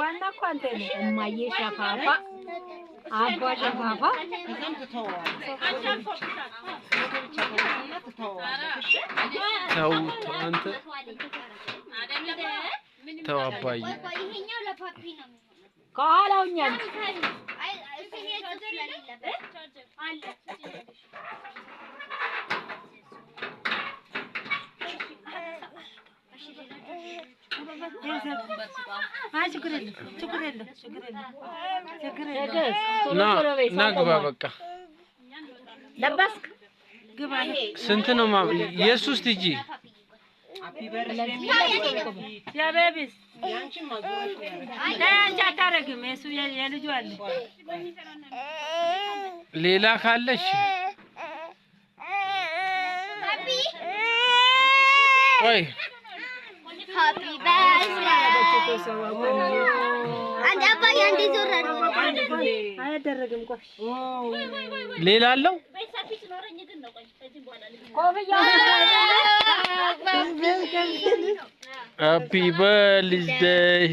ዋና እኮ አንተ ነህ እማዬ ሸፋፋ አባ ሸፋፋ ተው አንተ ተው አባዬ ይሄኛው ለፓፒ ነው ከኋላውኛ ና ግባ በቃ ለበስክ ግባ ስንት ነው ኢየሱስ ትጂ ያ ቤቢስ አንቺ አታረግም እሱ የልጁ አለ ሌላ ካለሽ ወይ ሃፒ በርዝዴይ አንድ አባዬ አንዴ ዞር አያደረግም ቆይ ሌላ አለው ሃፒ በርዝዴይ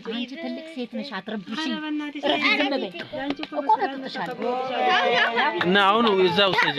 አንቺ ትልቅ ሴት ነሽ አትረብሺ ና አሁን እዛው ሰጅ